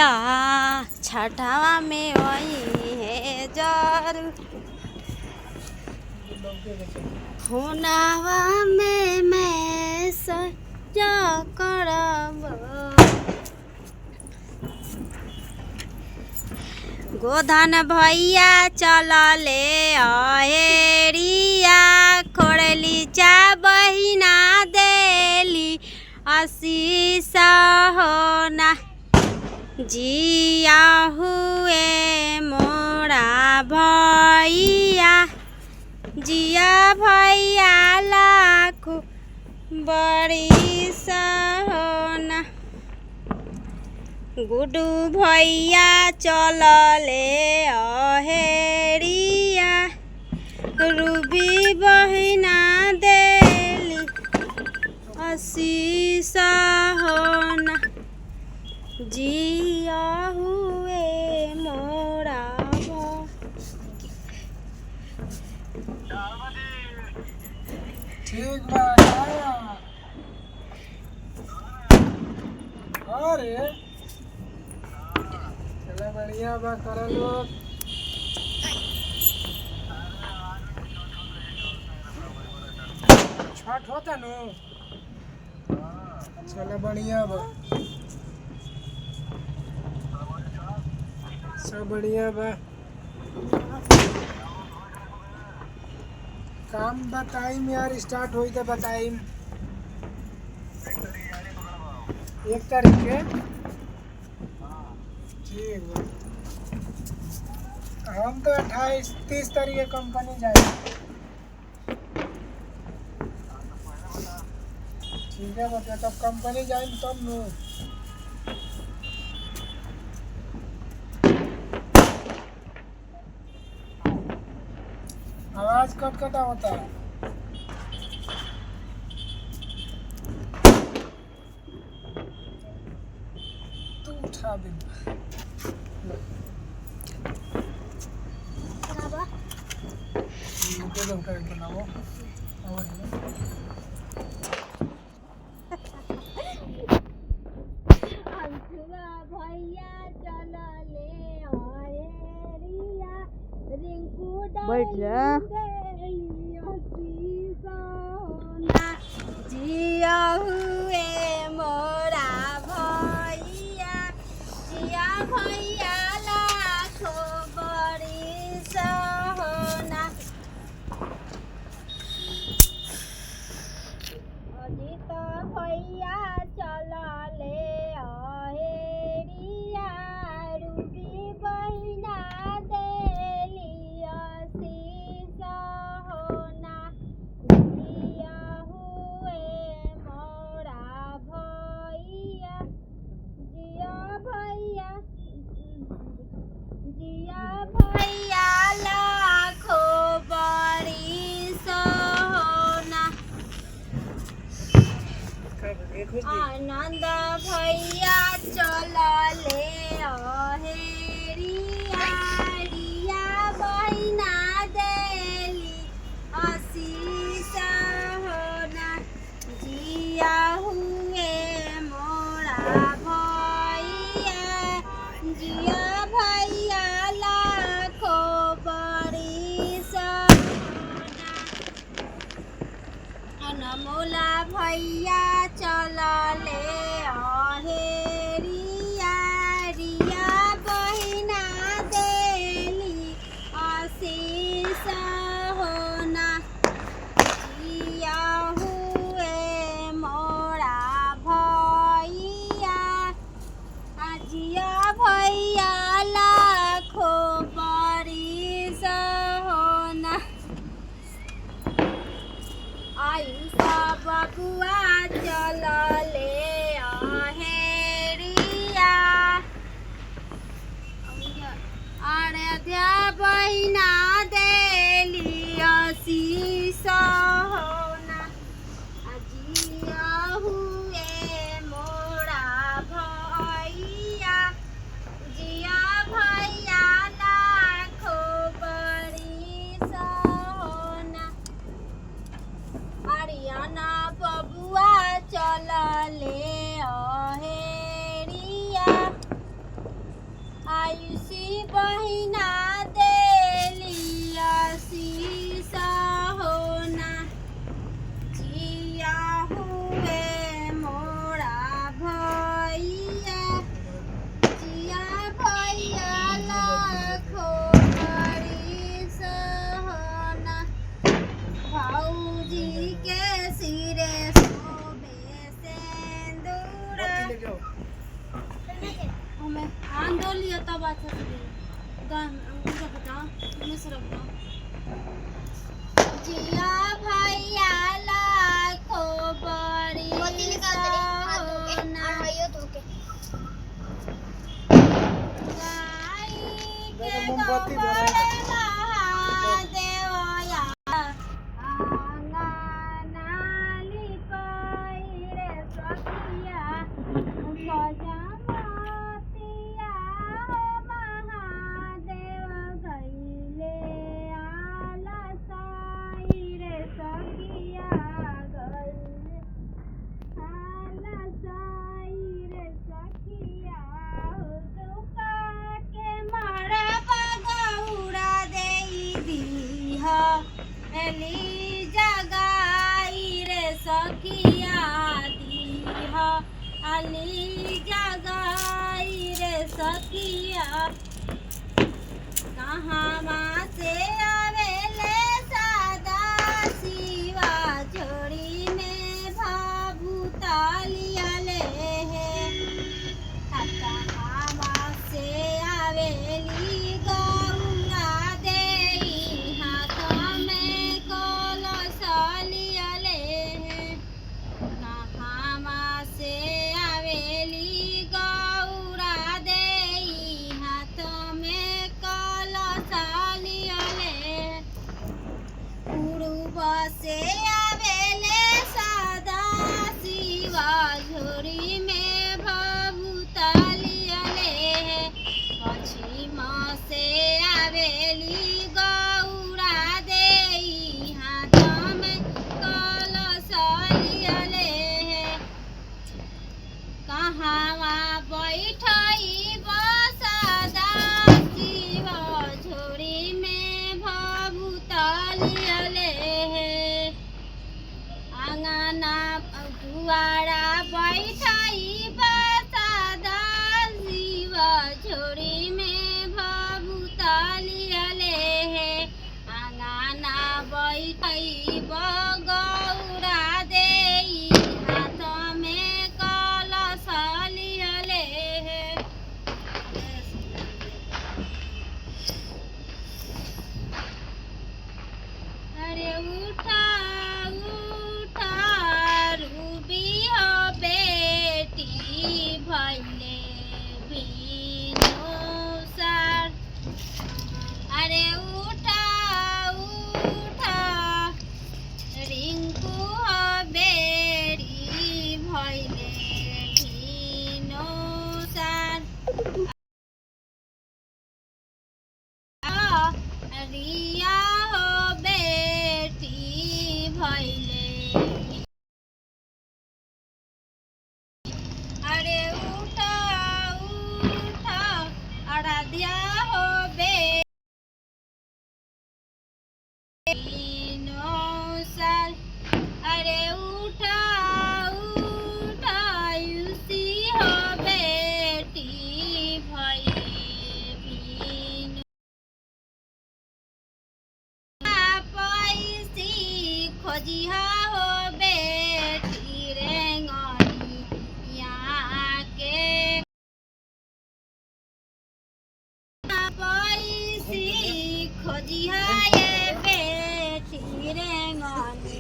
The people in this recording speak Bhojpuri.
छठावा में वही है जर हुनावा में मैं सजा करब गोधन भैया चलले अहेरिया खोड़ली चा बहिना देली आशीष होना जिया हुए मोरा भैया जिया भैया लाखो बड़ी होना गुडू भैया चलले अहेरिया रूबी बहिना देली आशीष होना जिया हुए मोरा ठीक बा अरे चला बढ़िया बा करलो छठ होता नु चला बढ़िया बा सब बढ़िया बा काम बताइम यार स्टार्ट होई तो बताइम 1 तारीख के ठीक बा हम तो 28-30 तारीख के कंपनी जाए ठीक है बता तब कंपनी जाए तब नु आवाज कट होता है तू उठा दे बनाओ भैया चलले अहेरिया रिंकू बैठ जा जिया हुए मोरा भैया जिया भैया लाखो बड़ी सोना अजित भैया चलले अहेरिया रूबी बहिना देली आशीष होना जिया हुए मोरा भैया जिया भैया लाखो बड़ी सोना आनंद भैया चलले अहेरिया रिया बहिना देली आशीष होना जिया हुए मोरा भैया जिया भैया लाखो बड़ी सोना अनमोला भैया चलले अहेरिया रिया बहिना देली आशीष होना जिया हुए मोरा भैया जिया भैया लाखो बड़ी होना आयुषा बबुआ चलले अहेरिया आराध्या बहिना देली आशीष होना जिया हुए मोरा भैया जिया भैया लाखो बड़ी सोना आर्यना बबुआ 了。बहिना देलिया शीशा होना जिया हुए मोरा भैया जिया भैया लाखो बड़ी सहना भौजी के सिरे शोभे सिंदूरा ले जाओ हमें आंदोलिया तब अच्छा से गान अंगूठा बताओ मैं से रख दो जिया भैया लाखो बड़ी सोना गाई के मोमबत्ती गोबरे महादेवया आंगना लिपाई रे सखिया सजमतिया महादेव गईले आला साई रे सखिया गईले आला साई रे सखिया दुका के मारा पगौरा देई दीहा एली जगाई रे सखिया दीहा अली जगाई रे सखिया कहाँ से आवेले सादा शिवा जोड़ी में भाभूतालिया ले कहाँ से आवेली गौरा देई हाथ में कलशलिया ले कहाँ से आवेली गौरा देई हाथ में कलशलिया ले पूर्व से आवेले सदा शिवा झोरी में भभूतालिया ले पश्चिम से आवेली गौरा देई हाथ में कलशलिया ले कहाँ बैठई बसदा शिवा झोरी में भभूतालिया ले आंगना दुआरा बैठई बसदा शिवा झोरी में भभूतालिया ले आंगना बैठई बगौरा देई हाथ में कलशलिया ले अरे उठा उठा रूबी हो बेटी भैले भीनो सार अरे उठा उठा रिंकू हो बेटी भैले भीनो सार रिया हो बेटी भैले अरे उठा उठा आराध्या हो बेटी नो साल अरे उठा उठा यूसी हो बेटी भैले भीनो पैसी खोजिहा हो बेटी रेंगनी यहाँ के पैसी खोजिहा ये बेटी रेंगनी